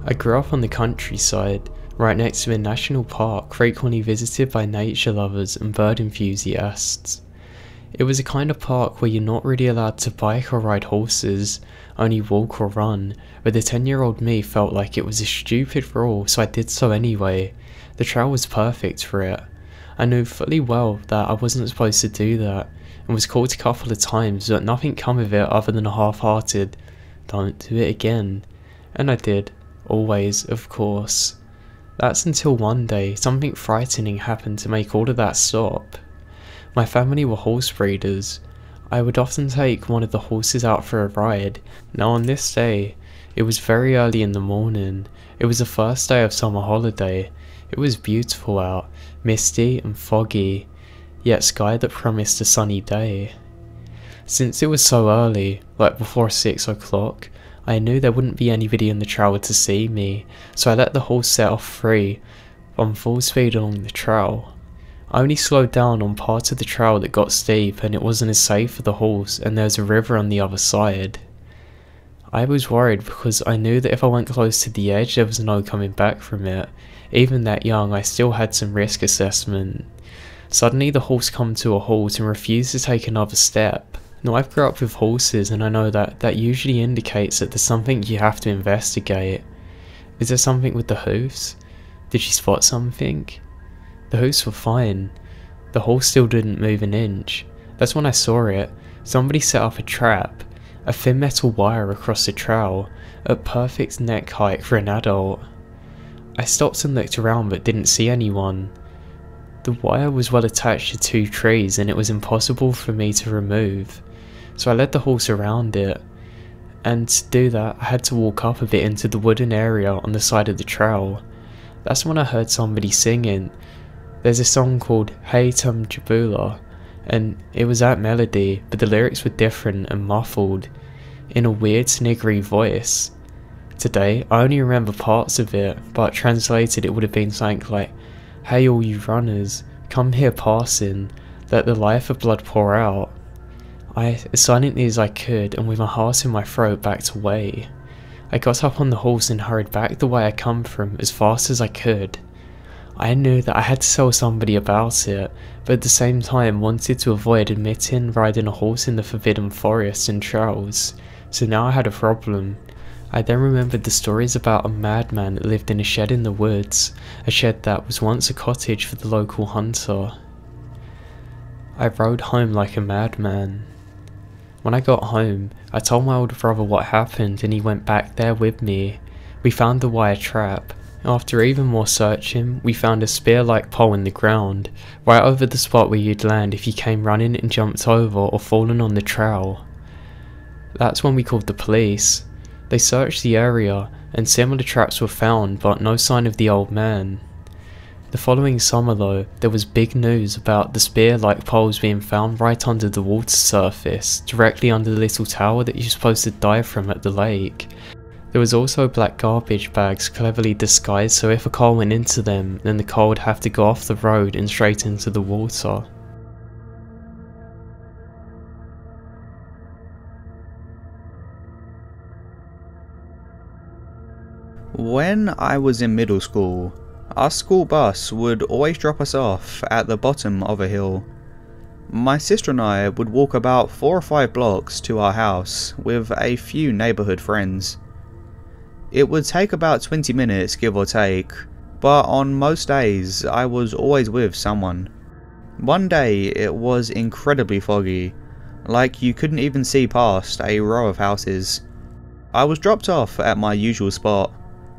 I grew up on the countryside, right next to a national park frequently visited by nature lovers and bird enthusiasts. It was a kind of park where you're not really allowed to bike or ride horses, only walk or run, but the 10-year-old me felt like it was a stupid rule, so I did so anyway. The trail was perfect for it. I knew fully well that I wasn't supposed to do that, and was called a couple of times, but nothing come of it other than a half-hearted, "Don't do it again." And I did. Always, of course. That's until one day, something frightening happened to make all of that stop. My family were horse breeders. I would often take one of the horses out for a ride. Now on this day, it was very early in the morning. It was the first day of summer holiday. It was beautiful out, misty and foggy, yet sky that promised a sunny day. Since it was so early, like before 6 o'clock, I knew there wouldn't be anybody in the trail to see me, so I let the horse set off free, on full speed along the trail. I only slowed down on parts of the trail that got steep and it wasn't as safe for the horse, and there was a river on the other side. I was worried because I knew that if I went close to the edge there was no coming back from it. Even that young, I still had some risk assessment. Suddenly the horse come to a halt and refused to take another step. Now I've grown up with horses and I know that usually indicates that there's something you have to investigate. Is there something with the hoofs? Did she spot something? The hoofs were fine. The horse still didn't move an inch. That's when I saw it. Somebody set up a trap. A thin metal wire across the trail, at perfect neck height for an adult. I stopped and looked around but didn't see anyone. The wire was well attached to 2 trees and it was impossible for me to remove. So I led the horse around it, and to do that I had to walk up a bit into the wooden area on the side of the trail. That's when I heard somebody singing. There's a song called Hey Tum Jabula, and it was that melody, but the lyrics were different and muffled, in a weird sniggery voice. Today I only remember parts of it, but translated it would have been something like, "Hey all you runners, come here passing, let the life of blood pour out." I, as silently as I could and with my heart in my throat, backed away. I got up on the horse and hurried back the way I come from as fast as I could. I knew that I had to tell somebody about it, but at the same time wanted to avoid admitting riding a horse in the forbidden forest and trails, so now I had a problem. I then remembered the stories about a madman that lived in a shed in the woods, a shed that was once a cottage for the local hunter. I rode home like a madman. When I got home, I told my older brother what happened and he went back there with me. We found the wire trap. After even more searching, we found a spear-like pole in the ground, right over the spot where you'd land if you came running and jumped over or fallen on the trail. That's when we called the police. They searched the area and similar traps were found, but no sign of the old man. The following summer though, there was big news about the spear-like poles being found right under the water surface, directly under the little tower that you're supposed to dive from at the lake. There was also black garbage bags cleverly disguised so if a car went into them, then the car would have to go off the road and straight into the water. When I was in middle school, our school bus would always drop us off at the bottom of a hill. My sister and I would walk about 4 or 5 blocks to our house with a few neighbourhood friends. It would take about 20 minutes give or take, but on most days I was always with someone. One day it was incredibly foggy, like you couldn't even see past a row of houses. I was dropped off at my usual spot,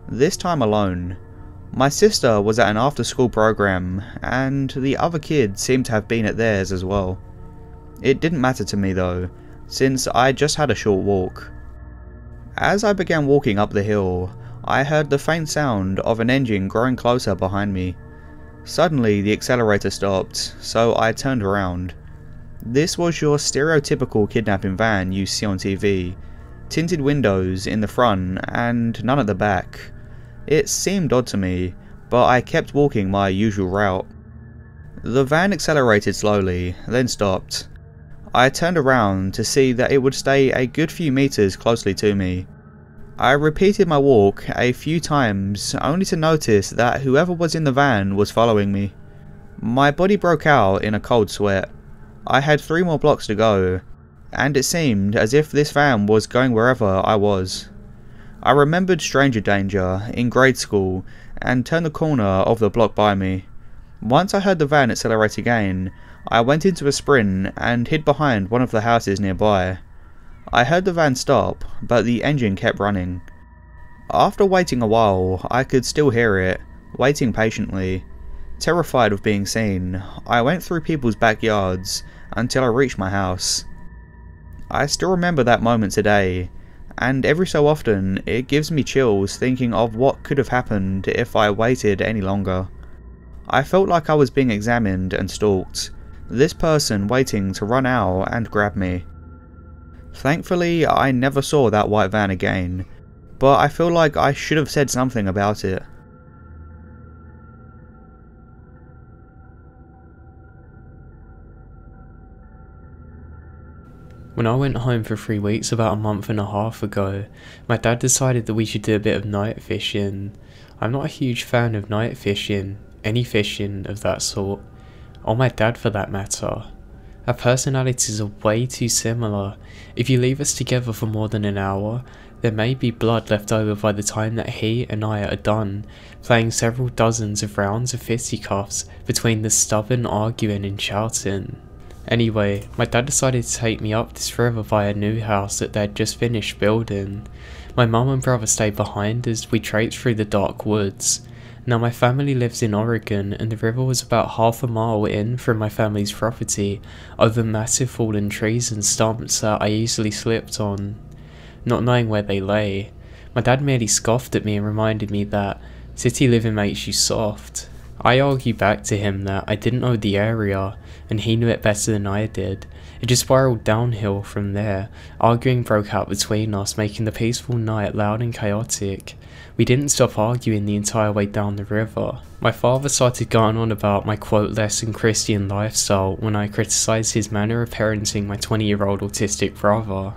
this time alone. My sister was at an after-school program, and the other kids seemed to have been at theirs as well. It didn't matter to me though, since I just had a short walk. As I began walking up the hill, I heard the faint sound of an engine growing closer behind me. Suddenly the accelerator stopped, so I turned around. This was your stereotypical kidnapping van you see on TV. Tinted windows in the front and none at the back. It seemed odd to me, but I kept walking my usual route. The van accelerated slowly, then stopped. I turned around to see that it would stay a good few meters closely to me. I repeated my walk a few times, only to notice that whoever was in the van was following me. My body broke out in a cold sweat. I had 3 more blocks to go, and it seemed as if this van was going wherever I was. I remembered stranger danger in grade school and turned the corner of the block by me. Once I heard the van accelerate again, I went into a sprint and hid behind one of the houses nearby. I heard the van stop, but the engine kept running. After waiting a while, I could still hear it, waiting patiently. Terrified of being seen, I went through people's backyards until I reached my house. I still remember that moment today, and every so often it gives me chills thinking of what could have happened if I waited any longer. I felt like I was being examined and stalked, this person waiting to run out and grab me. Thankfully, I never saw that white van again, but I feel like I should have said something about it. When I went home for 3 weeks about a month and a half ago, my dad decided that we should do a bit of night fishing. I'm not a huge fan of night fishing, any fishing of that sort, or my dad for that matter. Our personalities are way too similar. If you leave us together for more than an hour, there may be blood left over by the time that he and I are done, playing several dozens of rounds of fisticuffs between the stubborn arguing and shouting. Anyway, my dad decided to take me up this river via a new house that they'd just finished building. My mum and brother stayed behind as we traipsed through the dark woods. Now my family lives in Oregon, and the river was about half a mile in from my family's property, over massive fallen trees and stumps that I easily slipped on. Not knowing where they lay, my dad merely scoffed at me and reminded me that city living makes you soft. I argued back to him that I didn't know the area, and he knew it better than I did. It just spiraled downhill from there. Arguing broke out between us, making the peaceful night loud and chaotic. We didn't stop arguing the entire way down the river. My father started going on about my quote less than Christian lifestyle when I criticised his manner of parenting my 20-year-old autistic brother.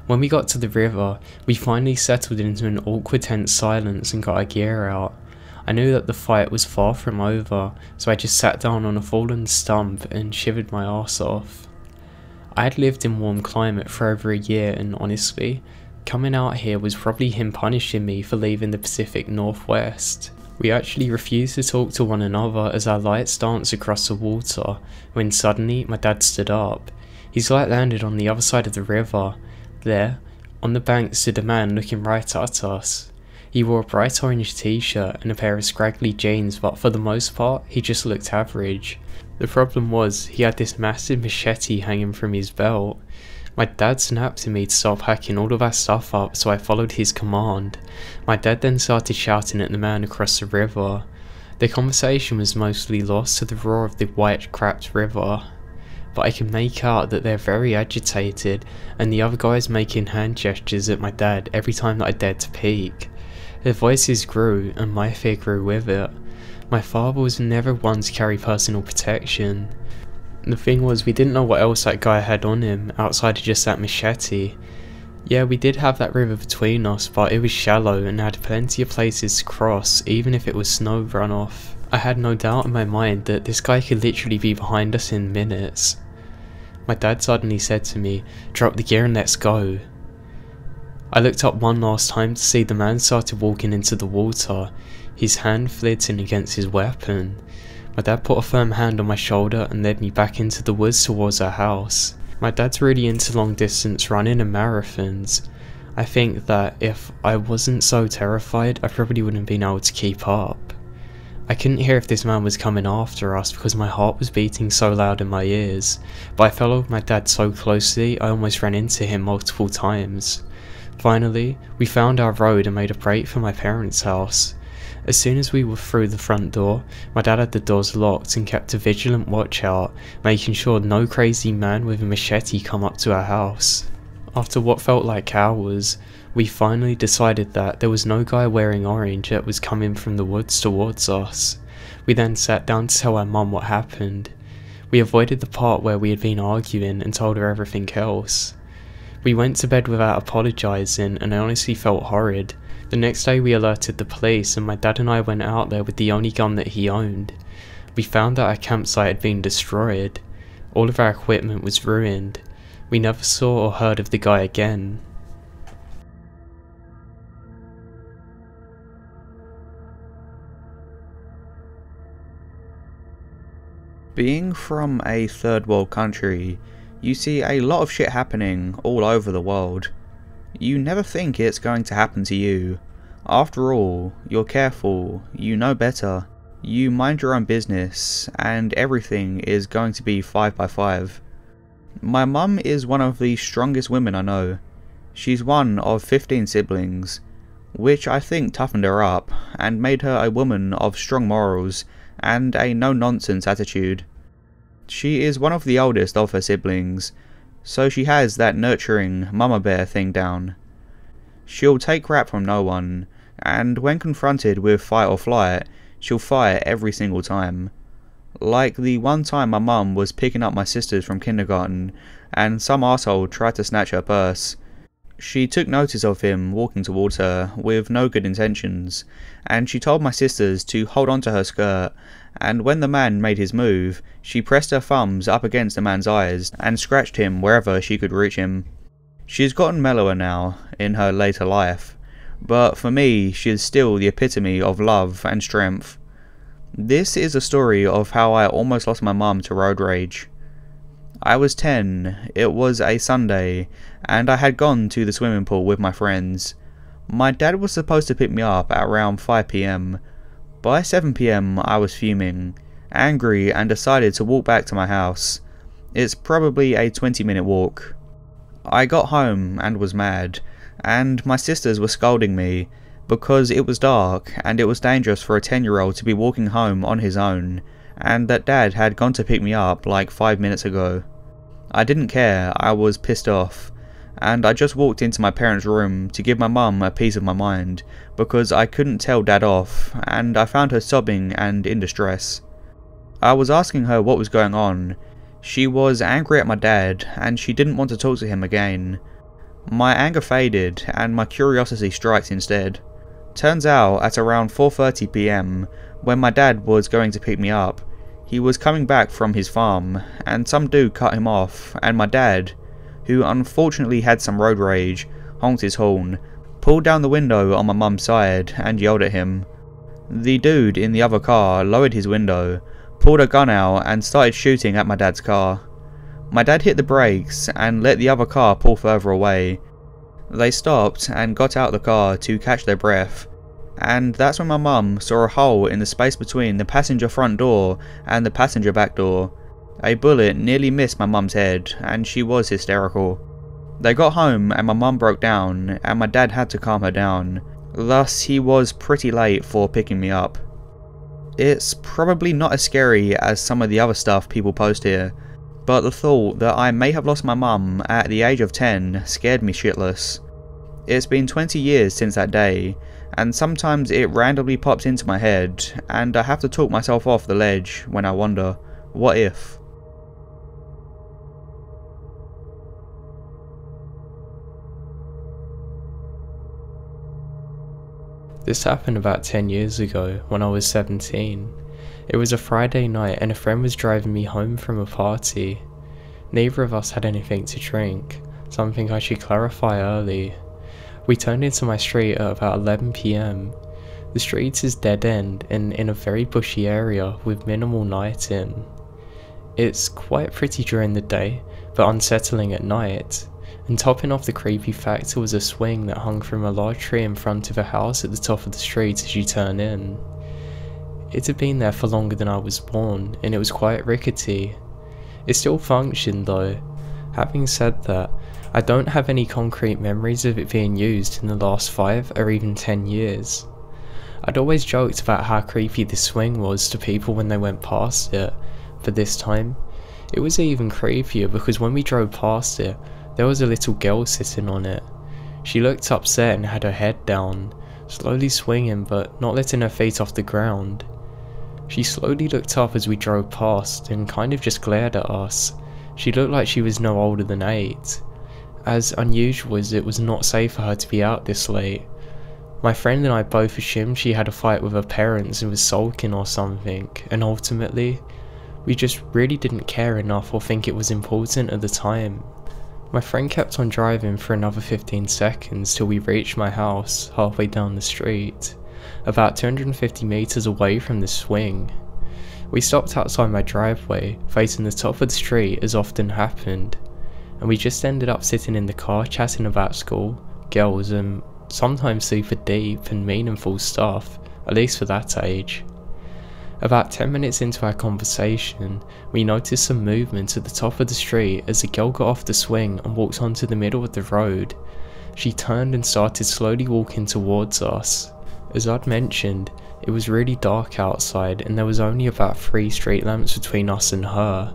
When we got to the river, we finally settled into an awkward tense silence and got our gear out. I knew that the fight was far from over, so I just sat down on a fallen stump and shivered my arse off. I had lived in warm climate for over a year, and honestly, coming out here was probably him punishing me for leaving the Pacific Northwest. We actually refused to talk to one another as our lights danced across the water, when suddenly my dad stood up. His light landed on the other side of the river. There, on the bank, stood a man looking right at us. He wore a bright orange t-shirt and a pair of scraggly jeans, but for the most part, he just looked average. The problem was, he had this massive machete hanging from his belt. My dad snapped to me to stop hacking all of our stuff up, so I followed his command. My dad then started shouting at the man across the river. The conversation was mostly lost to the roar of the white-capped river, but I can make out that they're very agitated, and the other guy's making hand gestures at my dad every time that I dared to peek. Their voices grew, and my fear grew with it. My father was never one to carry personal protection. The thing was, we didn't know what else that guy had on him, outside of just that machete. Yeah, we did have that river between us, but it was shallow and had plenty of places to cross, even if it was snow runoff. I had no doubt in my mind that this guy could literally be behind us in minutes. My dad suddenly said to me, "Drop the gear and let's go." I looked up one last time to see the man started walking into the water, his hand flitting against his weapon. My dad put a firm hand on my shoulder and led me back into the woods towards our house. My dad's really into long distance running and marathons. I think that if I wasn't so terrified, I probably wouldn't have been able to keep up. I couldn't hear if this man was coming after us because my heart was beating so loud in my ears, but I followed my dad so closely I almost ran into him multiple times. Finally, we found our road and made a break for my parents' house. As soon as we were through the front door, my dad had the doors locked and kept a vigilant watch out, making sure no crazy man with a machete come up to our house. After what felt like hours, we finally decided that there was no guy wearing orange that was coming from the woods towards us. We then sat down to tell our mum what happened. We avoided the part where we had been arguing and told her everything else. We went to bed without apologising, and I honestly felt horrid. The next day we alerted the police, and my dad and I went out there with the only gun that he owned. We found that our campsite had been destroyed. All of our equipment was ruined. We never saw or heard of the guy again. Being from a third world country, you see a lot of shit happening all over the world. You never think it's going to happen to you. After all, you're careful, you know better, you mind your own business, and everything is going to be 5 by 5. My mum is one of the strongest women I know. She's one of 15 siblings, which I think toughened her up and made her a woman of strong morals and a no-nonsense attitude. She is one of the oldest of her siblings, so she has that nurturing mama bear thing down. She'll take crap from no one, and when confronted with fight or flight, she'll fight every single time. Like the one time my mum was picking up my sisters from kindergarten, and some arsehole tried to snatch her purse. She took notice of him walking towards her with no good intentions, and she told my sisters to hold on to her skirt, and when the man made his move, she pressed her thumbs up against the man's eyes and scratched him wherever she could reach him. She's gotten mellower now, in her later life, but for me, she is still the epitome of love and strength. This is a story of how I almost lost my mum to road rage. I was 10, it was a Sunday, and I had gone to the swimming pool with my friends. My dad was supposed to pick me up at around 5 PM. By 7 PM I was fuming, angry, and decided to walk back to my house. It's probably a 20-minute walk. I got home and was mad, and my sisters were scolding me because it was dark and it was dangerous for a 10-year-old to be walking home on his own, and that dad had gone to pick me up like 5 minutes ago. I didn't care, I was pissed off, and I just walked into my parents' room to give my mum a piece of my mind because I couldn't tell dad off, and I found her sobbing and in distress. I was asking her what was going on. She was angry at my dad and she didn't want to talk to him again. My anger faded and my curiosity strikes instead. Turns out at around 4:30 PM, when my dad was going to pick me up, he was coming back from his farm and some dude cut him off, and my dad, who unfortunately had some road rage, honked his horn, pulled down the window on my mum's side and yelled at him. The dude in the other car lowered his window, pulled a gun out and started shooting at my dad's car. My dad hit the brakes and let the other car pull further away. They stopped and got out the car to catch their breath, and that's when my mum saw a hole in the space between the passenger front door and the passenger back door. A bullet nearly missed my mum's head and she was hysterical. They got home and my mum broke down and my dad had to calm her down, thus he was pretty late for picking me up. It's probably not as scary as some of the other stuff people post here, but the thought that I may have lost my mum at the age of 10 scared me shitless. It's been 20 years since that day, and sometimes it randomly pops into my head, and I have to talk myself off the ledge when I wonder, what if? This happened about 10 years ago, when I was 17. It was a Friday night and a friend was driving me home from a party. Neither of us had anything to drink, something I should clarify early. We turned into my street at about 11 PM. The street is dead end and in a very bushy area with minimal lighting. It's quite pretty during the day, but unsettling at night. And topping off the creepy factor was a swing that hung from a large tree in front of a house at the top of the street as you turn in. It had been there for longer than I was born, and it was quite rickety. It still functioned though. Having said that, I don't have any concrete memories of it being used in the last 5 or even 10 years. I'd always joked about how creepy this swing was to people when they went past it, but this time, it was even creepier because when we drove past it, there was a little girl sitting on it. She looked upset and had her head down, slowly swinging but not letting her feet off the ground. She slowly looked up as we drove past and kind of just glared at us. She looked like she was no older than 8. as unusual as it was not safe for her to be out this late. My friend and I both assumed she had a fight with her parents and was sulking or something, and ultimately, we just really didn't care enough or think it was important at the time. My friend kept on driving for another 15 seconds till we reached my house, halfway down the street, about 250 meters away from the swing. We stopped outside my driveway, facing the top of the street as often happened, and we just ended up sitting in the car chatting about school, girls, and sometimes super deep and meaningful stuff, at least for that age. About 10 minutes into our conversation, we noticed some movement at the top of the street as the girl got off the swing and walked onto the middle of the road. She turned and started slowly walking towards us. As I'd mentioned, it was really dark outside and there was only about 3 street lamps between us and her.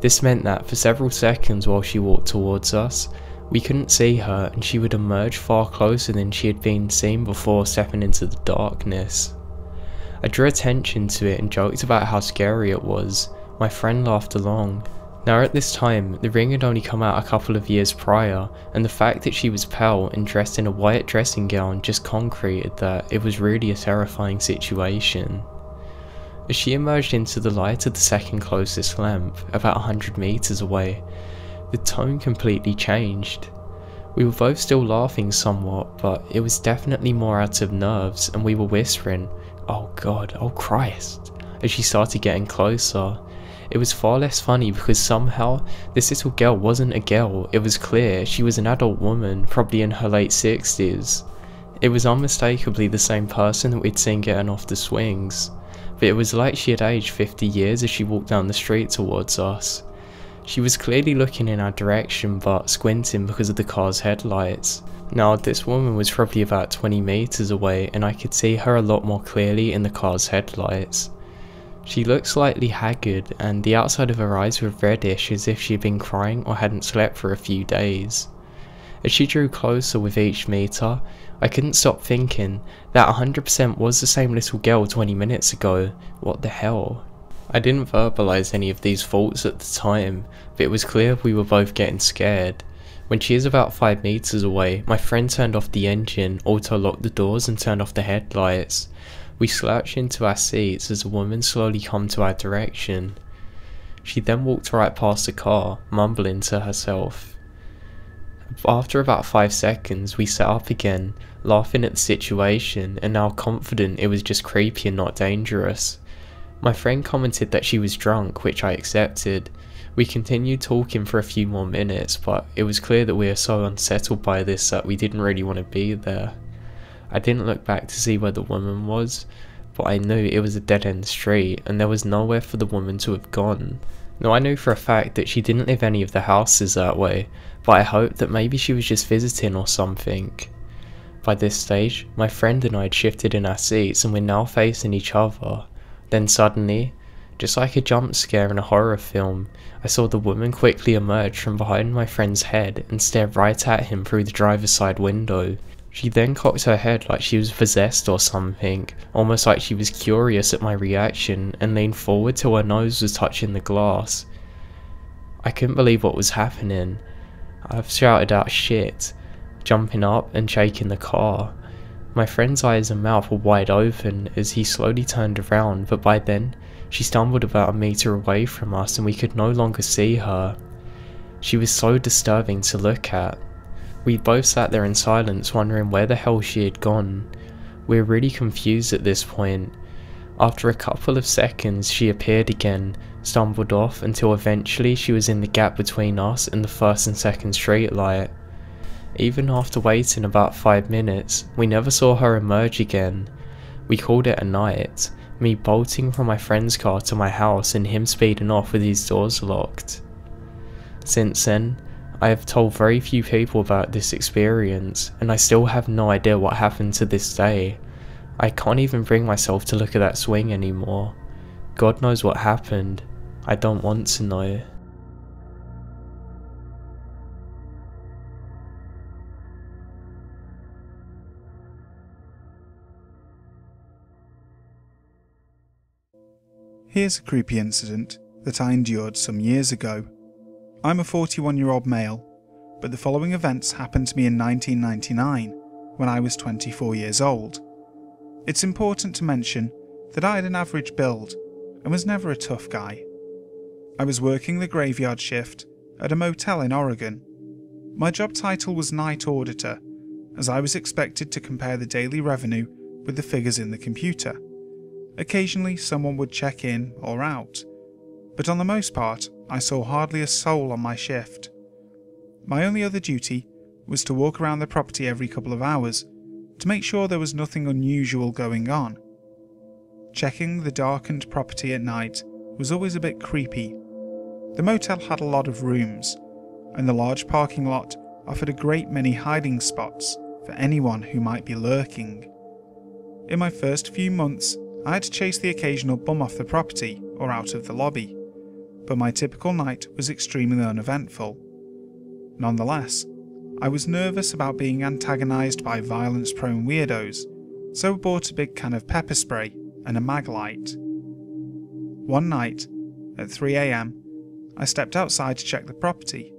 This meant that for several seconds while she walked towards us, we couldn't see her and she would emerge far closer than she had been seen before stepping into the darkness. I drew attention to it and joked about how scary it was. My friend laughed along. Now at this time, The Ring had only come out a couple of years prior, and the fact that she was pale and dressed in a white dressing gown just concreted that it was really a terrifying situation. As she emerged into the light of the second closest lamp, about 100 meters away, the tone completely changed. We were both still laughing somewhat, but it was definitely more out of nerves, and we were whispering, "Oh God, oh Christ," as she started getting closer. It was far less funny because somehow this little girl wasn't a girl. It was clear she was an adult woman, probably in her late 60s. It was unmistakably the same person that we'd seen getting off the swings, but it was like she had aged 50 years as she walked down the street towards us. She was clearly looking in our direction but squinting because of the car's headlights. Now this woman was probably about 20 meters away and I could see her a lot more clearly in the car's headlights. She looked slightly haggard and the outside of her eyes were reddish as if she had been crying or hadn't slept for a few days. As she drew closer with each meter, I couldn't stop thinking that 100% was the same little girl 20 minutes ago. What the hell? I didn't verbalise any of these thoughts at the time, but it was clear we were both getting scared. When she is about 5 meters away, my friend turned off the engine, auto-locked the doors and turned off the headlights. We slouched into our seats as the woman slowly came to our direction. She then walked right past the car, mumbling to herself. After about 5 seconds, we sat up again, laughing at the situation and now confident it was just creepy and not dangerous. My friend commented that she was drunk, which I accepted. We continued talking for a few more minutes, but it was clear that we were so unsettled by this that we didn't really want to be there. I didn't look back to see where the woman was, but I knew it was a dead-end street and there was nowhere for the woman to have gone. Now I knew for a fact that she didn't live any of the houses that way, but I hoped that maybe she was just visiting or something. By this stage, my friend and I had shifted in our seats and we're now facing each other. Then suddenly, just like a jump scare in a horror film, I saw the woman quickly emerge from behind my friend's head and stare right at him through the driver's side window. She then cocked her head like she was possessed or something, almost like she was curious at my reaction, and leaned forward till her nose was touching the glass. I couldn't believe what was happening. I shouted out "shit," jumping up and shaking the car. My friend's eyes and mouth were wide open as he slowly turned around, but by then, she stumbled about a meter away from us and we could no longer see her. She was so disturbing to look at. We both sat there in silence wondering where the hell she had gone. We were really confused at this point. After a couple of seconds she appeared again, stumbled off until eventually she was in the gap between us and the first and second street light. Even after waiting about 5 minutes, we never saw her emerge again. We called it a night, me bolting from my friend's car to my house and him speeding off with his doors locked. Since then, I have told very few people about this experience, and I still have no idea what happened to this day. I can't even bring myself to look at that swing anymore. God knows what happened. I don't want to know. Here's a creepy incident that I endured some years ago. I'm a 41-year-old male, but the following events happened to me in 1999 when I was 24 years old. It's important to mention that I had an average build and was never a tough guy. I was working the graveyard shift at a motel in Oregon. My job title was night auditor, as I was expected to compare the daily revenue with the figures in the computer. Occasionally someone would check in or out, but on the most part I saw hardly a soul on my shift. My only other duty was to walk around the property every couple of hours to make sure there was nothing unusual going on. Checking the darkened property at night was always a bit creepy. The motel had a lot of rooms, and the large parking lot offered a great many hiding spots for anyone who might be lurking. In my first few months, I had to chase the occasional bum off the property or out of the lobby, but my typical night was extremely uneventful. Nonetheless, I was nervous about being antagonised by violence-prone weirdos, so I bought a big can of pepper spray and a mag light. One night, at 3 AM, I stepped outside to check the property.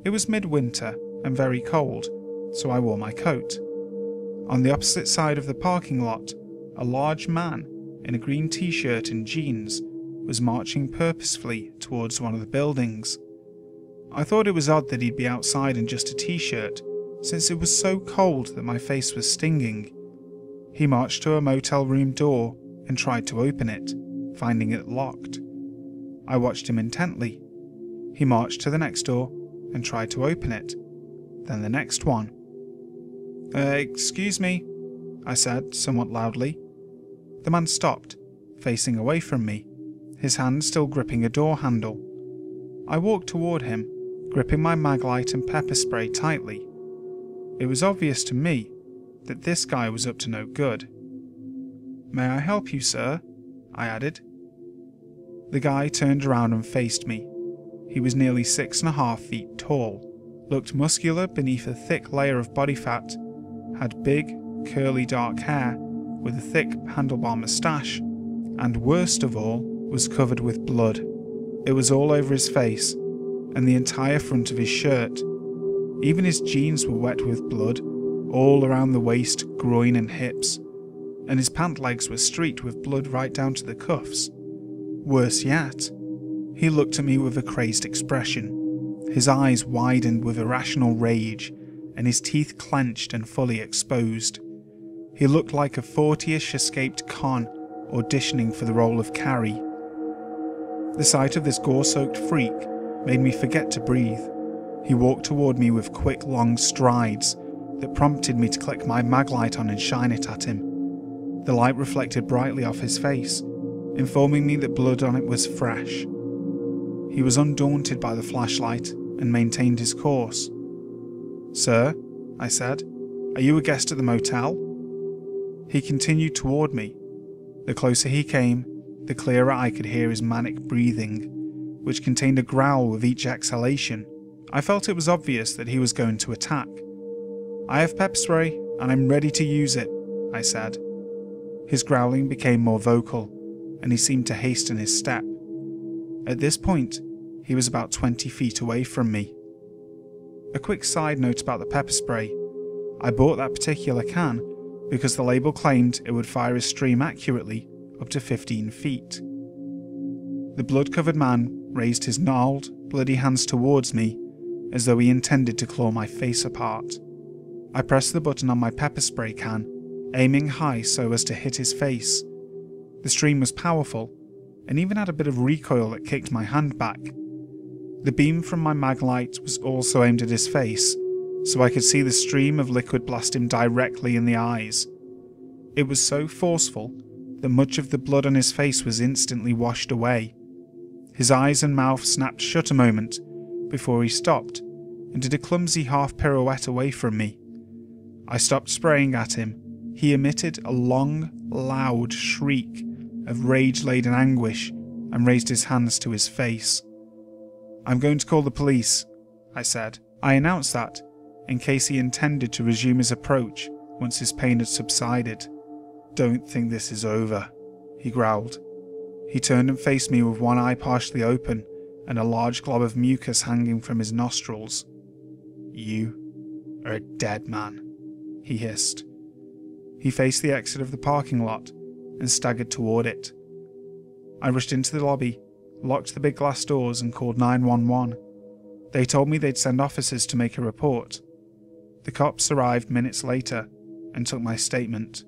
It was midwinter and very cold, so I wore my coat. On the opposite side of the parking lot, a large man in a green t-shirt and jeans was marching purposefully towards one of the buildings. I thought it was odd that he'd be outside in just a t-shirt, since it was so cold that my face was stinging. He marched to a motel room door and tried to open it, finding it locked. I watched him intently. He marched to the next door and tried to open it, then the next one. Excuse me," I said, somewhat loudly. The man stopped, facing away from me, his hand still gripping a door handle. I walked toward him, gripping my maglite and pepper spray tightly. It was obvious to me that this guy was up to no good. "May I help you, sir?" I added. The guy turned around and faced me. He was nearly 6.5 feet tall, looked muscular beneath a thick layer of body fat, had big, curly dark hair with a thick handlebar moustache, and worst of all, was covered with blood. It was all over his face, and the entire front of his shirt. Even his jeans were wet with blood, all around the waist, groin and hips, and his pant legs were streaked with blood right down to the cuffs. Worse yet, he looked at me with a crazed expression. His eyes widened with irrational rage, and his teeth clenched and fully exposed. He looked like a 40-ish escaped con auditioning for the role of Carrie. The sight of this gore-soaked freak made me forget to breathe. He walked toward me with quick, long strides that prompted me to click my maglite on and shine it at him. The light reflected brightly off his face, informing me that blood on it was fresh. He was undaunted by the flashlight and maintained his course. "Sir," I said, "are you a guest at the motel?" He continued toward me. The closer he came, the clearer I could hear his manic breathing, which contained a growl with each exhalation. I felt it was obvious that he was going to attack. "I have pepper spray, and I'm ready to use it," I said. His growling became more vocal, and he seemed to hasten his step. At this point, he was about 20 feet away from me. A quick side note about the pepper spray. I bought that particular can because the label claimed it would fire a stream accurately up to 15 feet. The blood-covered man raised his gnarled, bloody hands towards me as though he intended to claw my face apart. I pressed the button on my pepper spray can, aiming high so as to hit his face. The stream was powerful, and even had a bit of recoil that kicked my hand back. The beam from my maglite was also aimed at his face, so I could see the stream of liquid blast him directly in the eyes. It was so forceful that much of the blood on his face was instantly washed away. His eyes and mouth snapped shut a moment before he stopped and did a clumsy half pirouette away from me. I stopped spraying at him. He emitted a long, loud shriek of rage-laden anguish and raised his hands to his face. "I'm going to call the police," I said. I announced that in case he intended to resume his approach once his pain had subsided. "Don't think this is over," he growled. He turned and faced me with one eye partially open and a large glob of mucus hanging from his nostrils. "You are a dead man," he hissed. He faced the exit of the parking lot and staggered toward it. I rushed into the lobby, locked the big glass doors and called 911. They told me they'd send officers to make a report. The cops arrived minutes later and took my statement.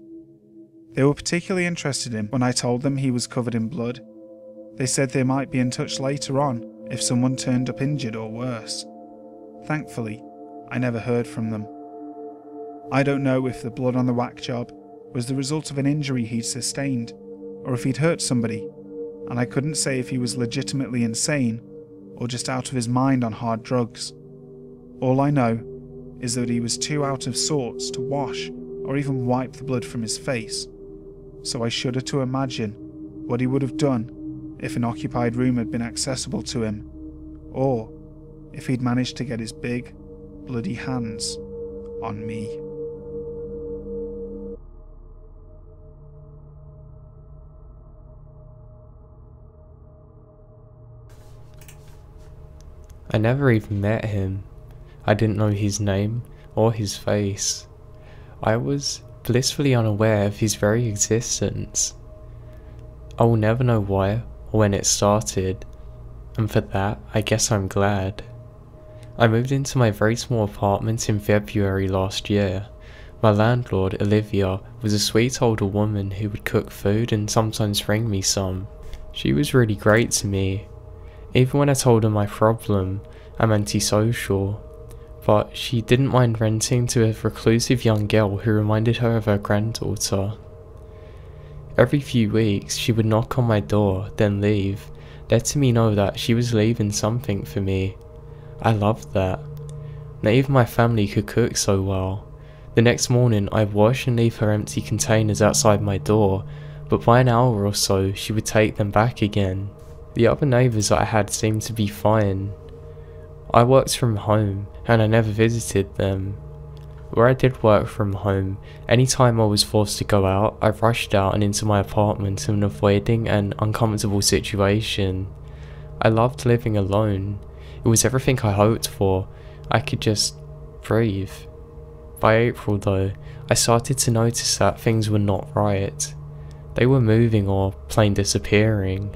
They were particularly interested in when I told them he was covered in blood. They said they might be in touch later on if someone turned up injured or worse. Thankfully, I never heard from them. I don't know if the blood on the whack job was the result of an injury he'd sustained, or if he'd hurt somebody, and I couldn't say if he was legitimately insane or just out of his mind on hard drugs. All I know is that he was too out of sorts to wash or even wipe the blood from his face, so I shudder to imagine what he would have done if an occupied room had been accessible to him, or if he'd managed to get his big, bloody hands on me. I never even met him. I didn't know his name or his face. I was blissfully unaware of his very existence. I will never know why or when it started, and for that, I guess I'm glad. I moved into my very small apartment in February last year. My landlord, Olivia, was a sweet older woman who would cook food and sometimes bring me some. She was really great to me. Even when I told her my problem, I'm antisocial, but she didn't mind renting to a reclusive young girl who reminded her of her granddaughter. Every few weeks she would knock on my door, then leave, letting me know that she was leaving something for me. I loved that. Not even my family could cook so well. The next morning I'd wash and leave her empty containers outside my door, but by an hour or so she would take them back again. The other neighbours that I had seemed to be fine. I worked from home and I never visited them. Where I did work from home, any time I was forced to go out, I rushed out and into my apartment and avoiding an uncomfortable situation. I loved living alone. It was everything I hoped for. I could just breathe. By April though, I started to notice that things were not right. They were moving or plain disappearing.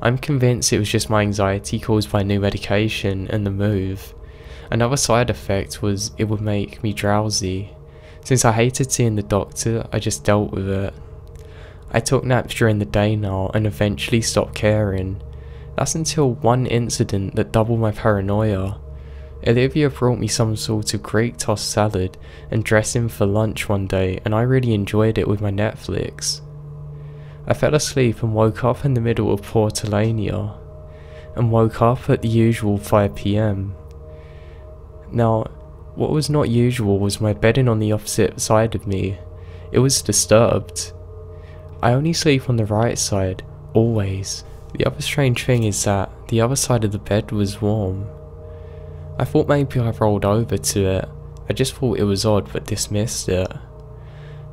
I'm convinced it was just my anxiety caused by new medication and the move. Another side effect was it would make me drowsy. Since I hated seeing the doctor, I just dealt with it. I took naps during the day now and eventually stopped caring. That's until one incident that doubled my paranoia. Olivia brought me some sort of Greek tossed salad and dressing for lunch one day, and I really enjoyed it with my Netflix. I fell asleep and woke up in the middle of Portolania, and woke up at the usual 5 PM. Now, what was not usual was my bedding on the opposite side of me. It was disturbed. I only sleep on the right side, always. The other strange thing is that the other side of the bed was warm. I thought maybe I rolled over to it. I just thought it was odd but dismissed it.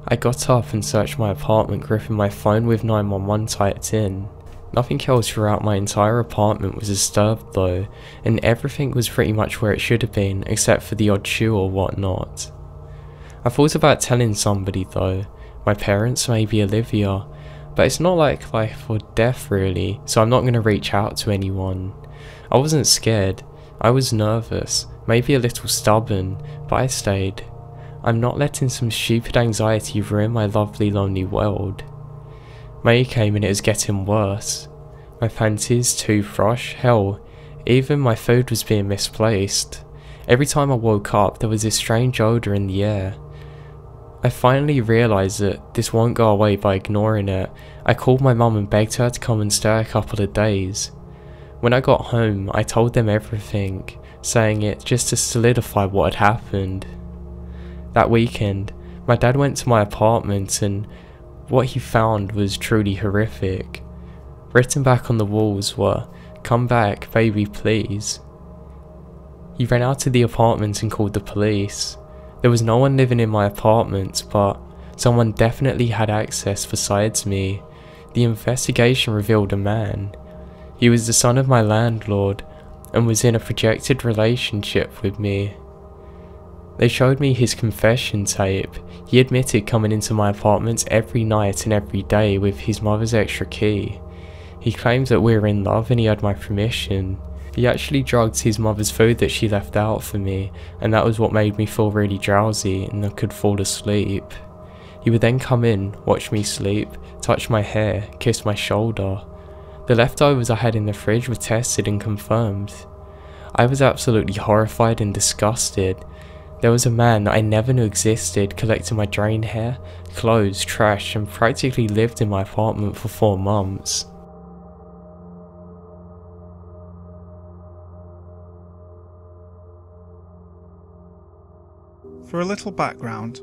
I got up and searched my apartment, gripping my phone with 911 typed in. Nothing else throughout my entire apartment was disturbed though, and everything was pretty much where it should have been, except for the odd shoe or whatnot. I thought about telling somebody though, my parents, maybe Olivia, but it's not like life or death really, so I'm not going to reach out to anyone. I wasn't scared, I was nervous, maybe a little stubborn, but I stayed. I'm not letting some stupid anxiety ruin my lovely lonely world. May came and it was getting worse. My panties, toothbrush, hell, even my food was being misplaced. Every time I woke up there was this strange odour in the air. I finally realised that this won't go away by ignoring it. I called my mum and begged her to come and stay a couple of days. When I got home I told them everything, saying it just to solidify what had happened. That weekend, my dad went to my apartment and what he found was truly horrific. Written back on the walls were, "Come back, baby, please." He ran out of the apartment and called the police. There was no one living in my apartment, but someone definitely had access besides me. The investigation revealed a man. He was the son of my landlord and was in a projected relationship with me. They showed me his confession tape. He admitted coming into my apartments every night and every day with his mother's extra key. He claimed that we were in love and he had my permission. He actually drugged his mother's food that she left out for me, and that was what made me feel really drowsy and I could fall asleep. He would then come in, watch me sleep, touch my hair, kiss my shoulder. The leftovers I had in the fridge were tested and confirmed. I was absolutely horrified and disgusted. There was a man that I never knew existed collecting my drain hair, clothes, trash, and practically lived in my apartment for 4 months. For a little background,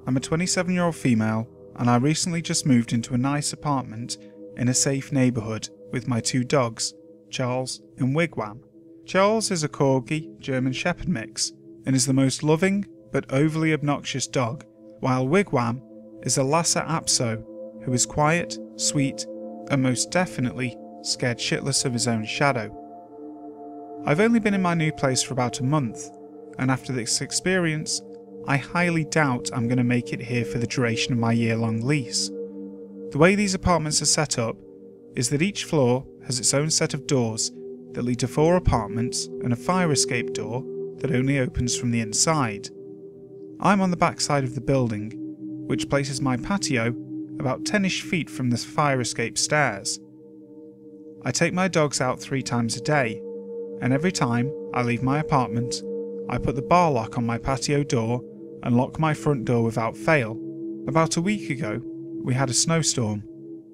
I'm a 27-year-old female and I recently just moved into a nice apartment in a safe neighbourhood with my 2 dogs, Charles and Wigwam. Charles is a Corgi German Shepherd mix and is the most loving but overly obnoxious dog, while Wigwam is a Lhasa Apso who is quiet, sweet, and most definitely scared shitless of his own shadow. I've only been in my new place for about a month, and after this experience, I highly doubt I'm going to make it here for the duration of my year-long lease. The way these apartments are set up is that each floor has its own set of doors that lead to 4 apartments and a fire escape door that only opens from the inside. I'm on the back side of the building, which places my patio about 10ish feet from the fire escape stairs. I take my dogs out 3 times a day, and every time I leave my apartment, I put the bar lock on my patio door and lock my front door without fail. About a week ago, we had a snowstorm,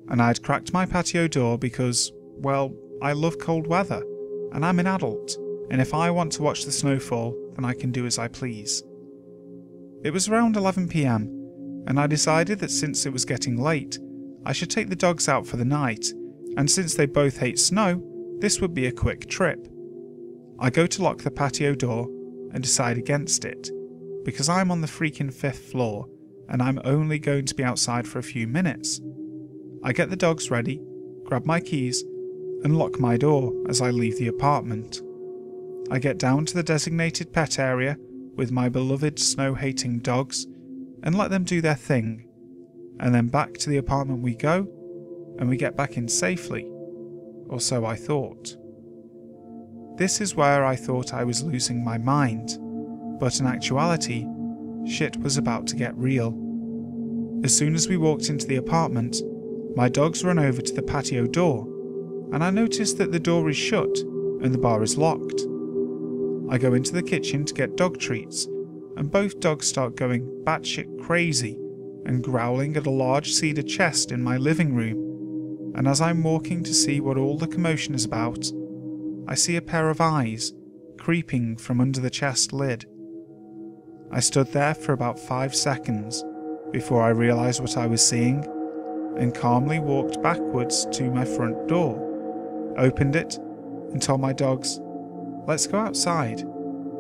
and I had cracked my patio door because, well, I love cold weather, and I'm an adult, and if I want to watch the snowfall, then I can do as I please. It was around 11 PM, and I decided that since it was getting late, I should take the dogs out for the night, and since they both hate snow, this would be a quick trip. I go to lock the patio door and decide against it, because I'm on the freaking 5th floor, and I'm only going to be outside for a few minutes. I get the dogs ready, grab my keys, and lock my door as I leave the apartment. I get down to the designated pet area with my beloved snow-hating dogs and let them do their thing, and then back to the apartment we go, and we get back in safely, or so I thought. This is where I thought I was losing my mind, but in actuality, shit was about to get real. As soon as we walked into the apartment, my dogs run over to the patio door, and I notice that the door is shut and the bar is locked. I go into the kitchen to get dog treats, and both dogs start going batshit crazy and growling at a large cedar chest in my living room, and as I'm walking to see what all the commotion is about, I see a pair of eyes creeping from under the chest lid. I stood there for about 5 seconds before I realised what I was seeing, and calmly walked backwards to my front door, opened it, and told my dogs, "Let's go outside,"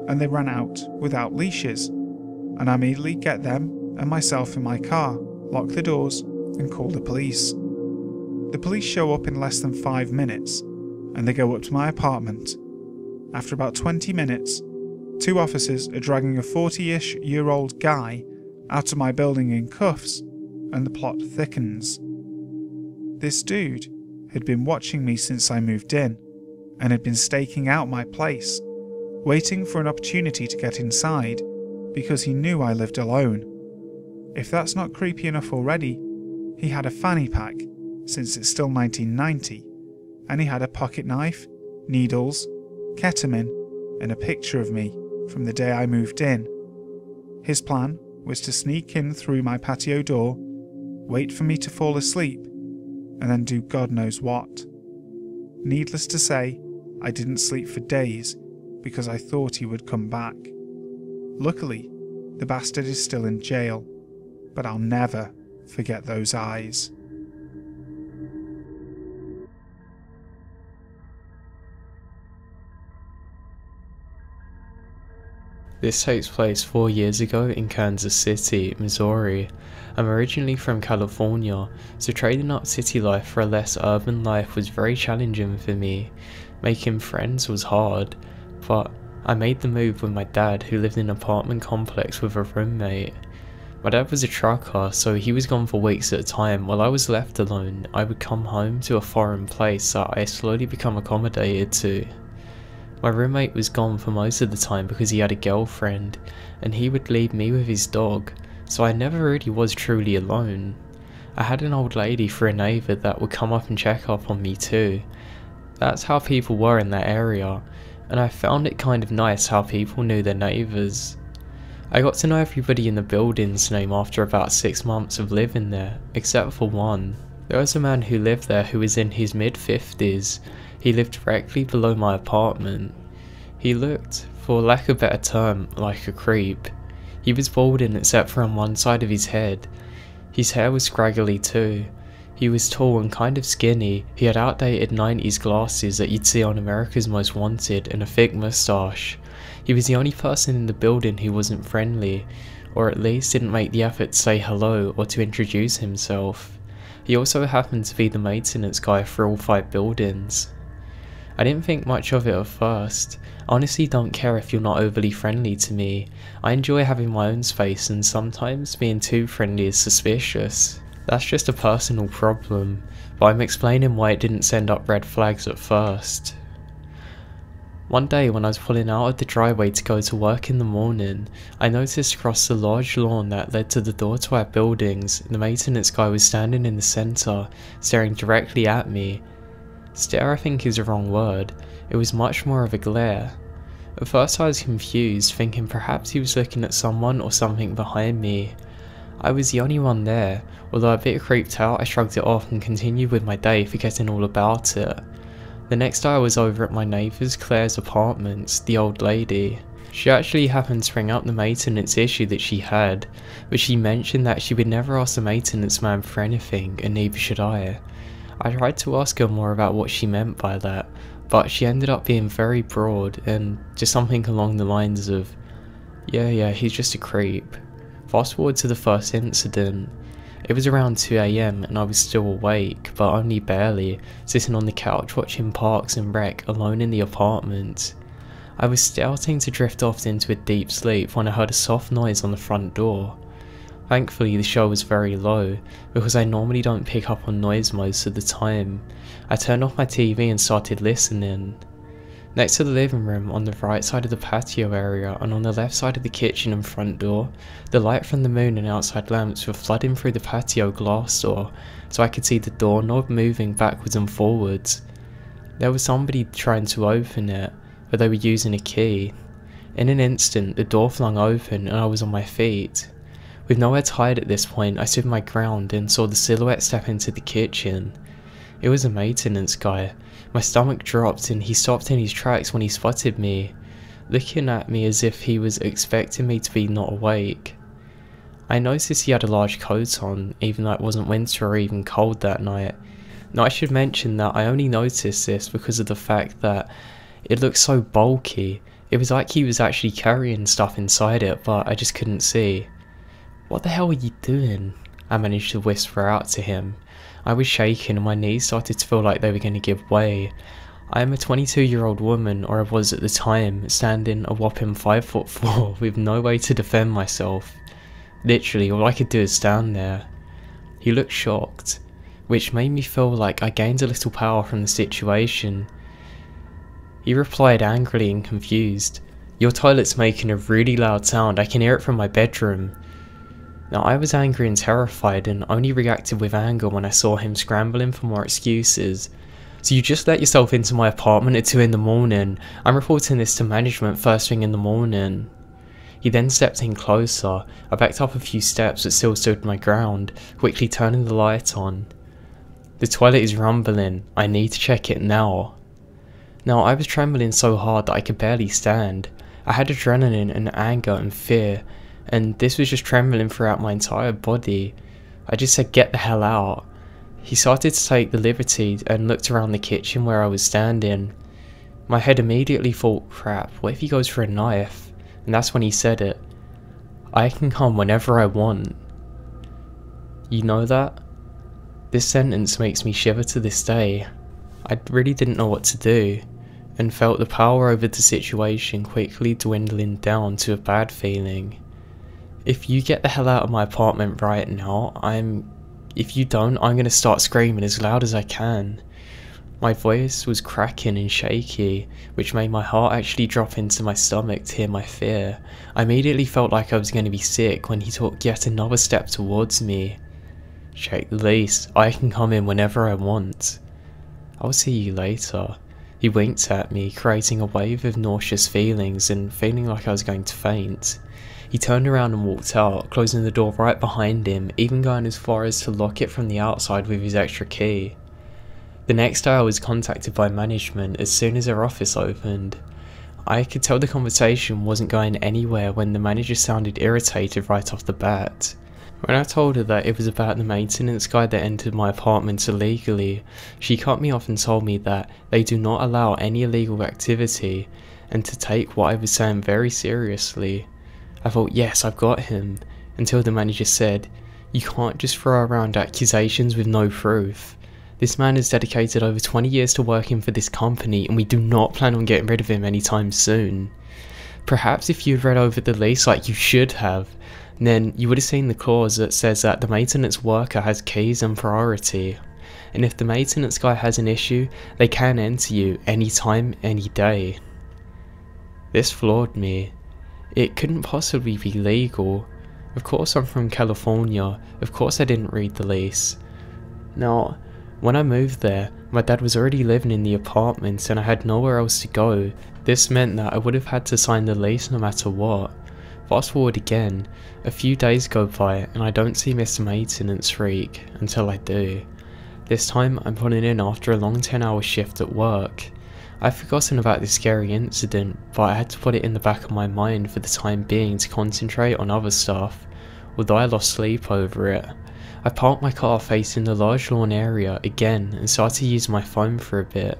and they ran out without leashes, and I immediately get them and myself in my car, lock the doors, and call the police. The police show up in less than 5 minutes, and they go up to my apartment. After about 20 minutes, 2 officers are dragging a 40-ish year old guy out of my building in cuffs, and the plot thickens. This dude had been watching me since I moved in, and had been staking out my place, waiting for an opportunity to get inside, because he knew I lived alone. If that's not creepy enough already, he had a fanny pack, since it's still 1990, and he had a pocket knife, needles, ketamine, and a picture of me from the day I moved in. His plan was to sneak in through my patio door, wait for me to fall asleep, and then do God knows what. Needless to say, I didn't sleep for days because I thought he would come back. Luckily, the bastard is still in jail, but I'll never forget those eyes. This takes place 4 years ago in Kansas City, Missouri. I'm originally from California, so trading up city life for a less urban life was very challenging for me. Making friends was hard, but I made the move with my dad, who lived in an apartment complex with a roommate. My dad was a trucker, so he was gone for weeks at a time. While I was left alone, I would come home to a foreign place that I slowly become accommodated to. My roommate was gone for most of the time because he had a girlfriend, and he would leave me with his dog, so I never really was truly alone. I had an old lady for a neighbour that would come up and check up on me too. That's how people were in that area, and I found it kind of nice how people knew their neighbours. I got to know everybody in the building's name after about 6 months of living there, except for one. There was a man who lived there who was in his mid-50s. He lived directly below my apartment. He looked, for lack of a better term, like a creep. He was balding except for on one side of his head. His hair was scraggly too. He was tall and kind of skinny. He had outdated 90s glasses that you'd see on America's Most Wanted and a thick moustache. He was the only person in the building who wasn't friendly, or at least didn't make the effort to say hello or to introduce himself. He also happened to be the maintenance guy for all 5 buildings. I didn't think much of it at first. I honestly don't care if you're not overly friendly to me. I enjoy having my own space, and sometimes being too friendly is suspicious. That's just a personal problem, but I'm explaining why it didn't send up red flags at first. One day when I was pulling out of the driveway to go to work in the morning, I noticed across the large lawn that led to the door to our buildings, the maintenance guy was standing in the centre, staring directly at me. Stare I think is the wrong word. It was much more of a glare. At first I was confused, thinking perhaps he was looking at someone or something behind me. I was the only one there. Although a bit creeped out, I shrugged it off and continued with my day, forgetting all about it. The next day I was over at my neighbour's Claire's apartments, the old lady. She actually happened to bring up the maintenance issue that she had, but she mentioned that she would never ask the maintenance man for anything, and neither should I. I tried to ask her more about what she meant by that, but she ended up being very broad and just something along the lines of, yeah, he's just a creep. Fast forward to the first incident. It was around 2 AM and I was still awake, but only barely, sitting on the couch watching Parks and Rec alone in the apartment. I was starting to drift off into a deep sleep when I heard a soft noise on the front door. Thankfully the show was very low, because I normally don't pick up on noise most of the time. I turned off my TV and started listening. Next to the living room, on the right side of the patio area and on the left side of the kitchen and front door, the light from the moon and outside lamps were flooding through the patio glass door, so I could see the doorknob moving backwards and forwards. There was somebody trying to open it, but they were using a key. In an instant, the door flung open and I was on my feet. With nowhere to hide at this point, I stood my ground and saw the silhouette step into the kitchen. It was a maintenance guy. My stomach dropped and he stopped in his tracks when he spotted me, looking at me as if he was expecting me to be not awake. I noticed he had a large coat on, even though it wasn't winter or even cold that night. Now I should mention that I only noticed this because of the fact that it looked so bulky. It was like he was actually carrying stuff inside it, but I just couldn't see. "What the hell are you doing?" I managed to whisper out to him. I was shaking and my knees started to feel like they were going to give way. I am a 22-year-old woman, or I was at the time, standing a whopping 5'4" with no way to defend myself. Literally, all I could do is stand there. He looked shocked, which made me feel like I gained a little power from the situation. He replied angrily and confused, "Your toilet's making a really loud sound, I can hear it from my bedroom." Now I was angry and terrified and only reacted with anger when I saw him scrambling for more excuses. "So you just let yourself into my apartment at 2 in the morning. I'm reporting this to management first thing in the morning." He then stepped in closer. I backed up a few steps but still stood my ground, quickly turning the light on. "The toilet is rumbling. I need to check it now." Now I was trembling so hard that I could barely stand. I had adrenaline and anger and fear, and this was just trembling throughout my entire body. I just said, "Get the hell out." He started to take the liberty and looked around the kitchen where I was standing. My head immediately thought, crap, what if he goes for a knife? And that's when he said it. "I can come whenever I want." You know that? This sentence makes me shiver to this day. I really didn't know what to do. and felt the power over the situation quickly dwindling down to a bad feeling. If you get the hell out of my apartment right now, if you don't, I'm gonna start screaming as loud as I can. My voice was cracking and shaky, which made my heart actually drop into my stomach to hear my fear. I immediately felt like I was going to be sick when he took yet another step towards me. Check the lease, I can come in whenever I want. I'll see you later. He winked at me, creating a wave of nauseous feelings and feeling like I was going to faint. He turned around and walked out, closing the door right behind him, even going as far as to lock it from the outside with his extra key. The next day I was contacted by management as soon as their office opened. I could tell the conversation wasn't going anywhere when the manager sounded irritated right off the bat. When I told her that it was about the maintenance guy that entered my apartment illegally, she cut me off and told me that they do not allow any illegal activity and to take what I was saying very seriously. I thought, yes, I've got him, until the manager said, "You can't just throw around accusations with no proof. This man has dedicated over 20 years to working for this company and we do not plan on getting rid of him anytime soon. Perhaps if you'd read over the lease like you should have, then you would have seen the clause that says that the maintenance worker has keys and priority. And if the maintenance guy has an issue, they can enter you anytime, any day." This floored me. It couldn't possibly be legal. Of course I'm from California, of course I didn't read the lease. Now, when I moved there, my dad was already living in the apartment and I had nowhere else to go. This meant that I would have had to sign the lease no matter what. Fast forward again, a few days go by and I don't see Mr. Maintenance Freak until I do. This time I'm putting in after a long 10-hour shift at work. I've forgotten about this scary incident, but I had to put it in the back of my mind for the time being to concentrate on other stuff, although I lost sleep over it. I parked my car facing the large lawn area again and started to use my phone for a bit.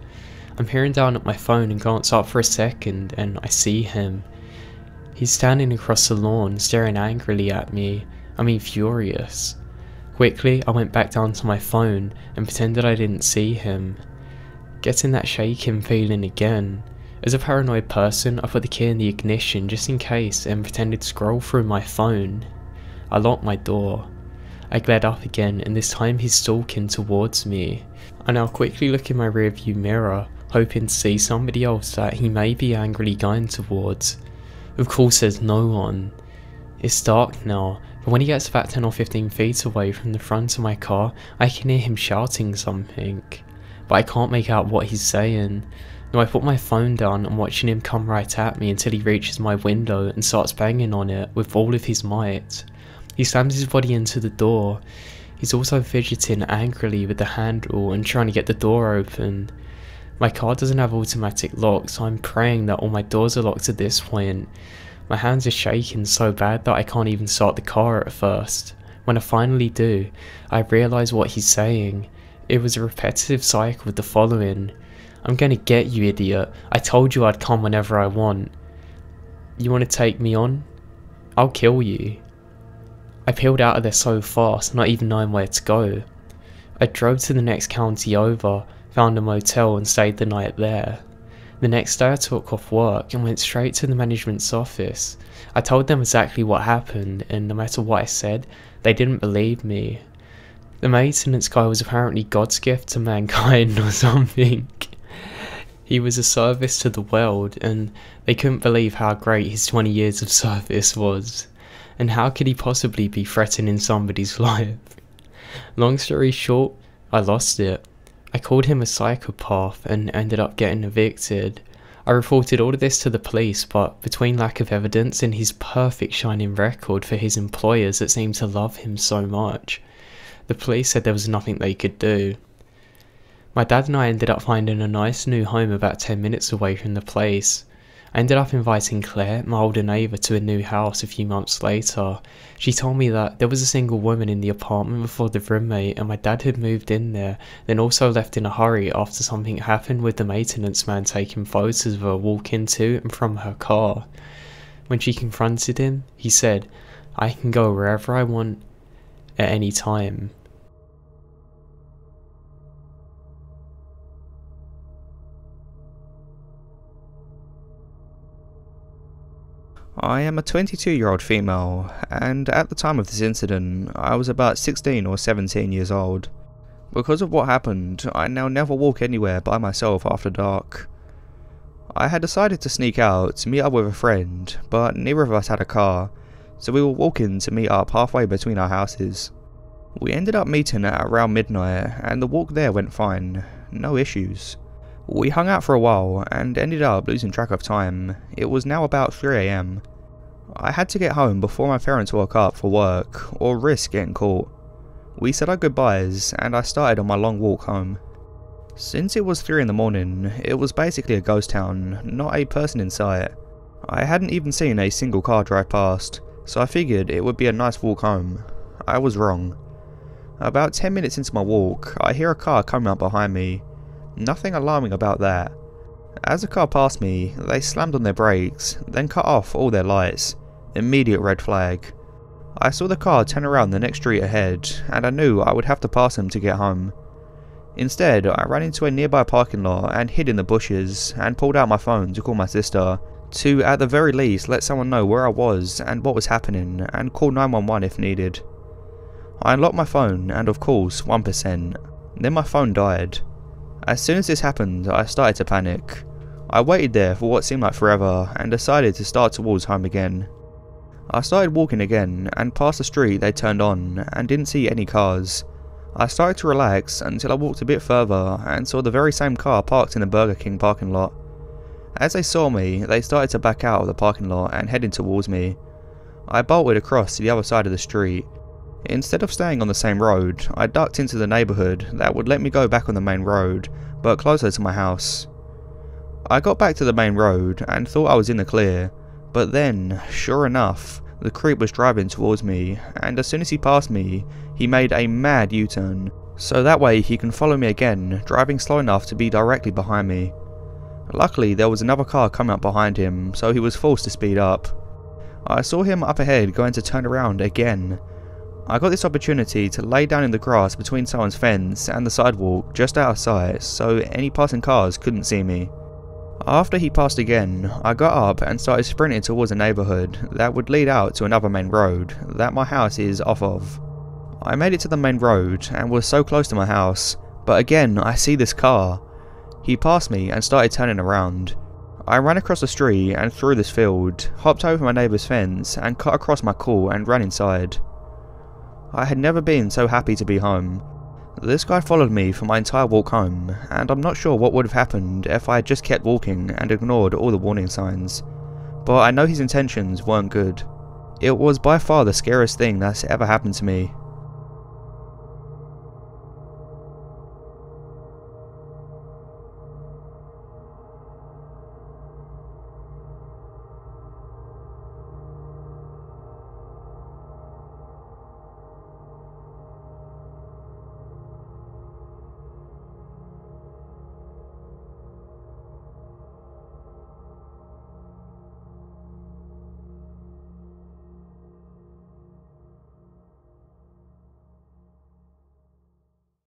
I'm peering down at my phone and glance up for a second and I see him. He's standing across the lawn staring angrily at me, furious. Quickly I went back down to my phone and pretended I didn't see him. Getting that shaking feeling again. As a paranoid person, I put the key in the ignition just in case and pretended to scroll through my phone. I locked my door. I glared up again and this time he's stalking towards me. I now quickly look in my rearview mirror, hoping to see somebody else that he may be angrily going towards. Of course there's no one. It's dark now, but when he gets about 10 or 15 feet away from the front of my car, I can hear him shouting something. But I can't make out what he's saying. Now I put my phone down and watching him come right at me until he reaches my window and starts banging on it with all of his might. He slams his body into the door. He's also fidgeting angrily with the handle and trying to get the door open. My car doesn't have automatic lock, so I'm praying that all my doors are locked at this point. My hands are shaking so bad that I can't even start the car at first. When I finally do, I realise what he's saying. It was a repetitive cycle with the following: "I'm gonna get you, idiot. I told you I'd come whenever I want. You wanna take me on? I'll kill you." I peeled out of there so fast, not even knowing where to go. I drove to the next county over, found a motel and stayed the night there. The next day I took off work and went straight to the management's office. I told them exactly what happened and no matter what I said, they didn't believe me. The maintenance guy was apparently God's gift to mankind or something. He was a service to the world and they couldn't believe how great his 20 years of service was. And how could he possibly be threatening somebody's life? Long story short, I lost it. I called him a psychopath and ended up getting evicted. I reported all of this to the police, but between lack of evidence and his perfect shining record for his employers that seemed to love him so much, the police said there was nothing they could do. My dad and I ended up finding a nice new home about 10 minutes away from the place. I ended up inviting Claire, my older neighbour, to a new house a few months later. She told me that there was a single woman in the apartment before the roommate and my dad had moved in there, then also left in a hurry after something happened with the maintenance man taking photos of her walking to and from her car. When she confronted him, he said, "I can go wherever I want, at any time." I am a 22-year-old female, and at the time of this incident, I was about 16 or 17 years old. Because of what happened, I now never walk anywhere by myself after dark. I had decided to sneak out to meet up with a friend, but neither of us had a car, so we were walking to meet up halfway between our houses. We ended up meeting at around midnight, and the walk there went fine, no issues. We hung out for a while and ended up losing track of time. It was now about 3 AM. I had to get home before my parents woke up for work, or risk getting caught. We said our goodbyes and I started on my long walk home. Since it was 3 in the morning, it was basically a ghost town, not a person in sight. I hadn't even seen a single car drive past, so I figured it would be a nice walk home. I was wrong. About 10 minutes into my walk, I hear a car coming up behind me. Nothing alarming about that. As the car passed me, they slammed on their brakes, then cut off all their lights. Immediate red flag. I saw the car turn around the next street ahead, and I knew I would have to pass them to get home. Instead, I ran into a nearby parking lot and hid in the bushes, and pulled out my phone to call my sister, to at the very least let someone know where I was and what was happening, and call 911 if needed. I unlocked my phone, and of course 1%. Then my phone died. As soon as this happened, I started to panic. I waited there for what seemed like forever, and decided to start towards home again. I started walking again, and past the street they turned on, and didn't see any cars. I started to relax until I walked a bit further, and saw the very same car parked in the Burger King parking lot. As they saw me, they started to back out of the parking lot and headed towards me. I bolted across to the other side of the street. Instead of staying on the same road, I ducked into the neighbourhood that would let me go back on the main road, but closer to my house. I got back to the main road and thought I was in the clear, but then, sure enough, the creep was driving towards me, and as soon as he passed me, he made a mad U-turn, so that way he can follow me again, driving slow enough to be directly behind me. Luckily there was another car coming up behind him, so he was forced to speed up. I saw him up ahead going to turn around again. I got this opportunity to lay down in the grass between someone's fence and the sidewalk just out of sight, so any passing cars couldn't see me. After he passed again, I got up and started sprinting towards a neighbourhood that would lead out to another main road that my house is off of. I made it to the main road and was so close to my house, but again I see this car. He passed me and started turning around. I ran across the street and through this field, hopped over my neighbour's fence and cut across my court and ran inside. I had never been so happy to be home. This guy followed me for my entire walk home, and I'm not sure what would have happened if I had just kept walking and ignored all the warning signs, but I know his intentions weren't good. It was by far the scariest thing that's ever happened to me.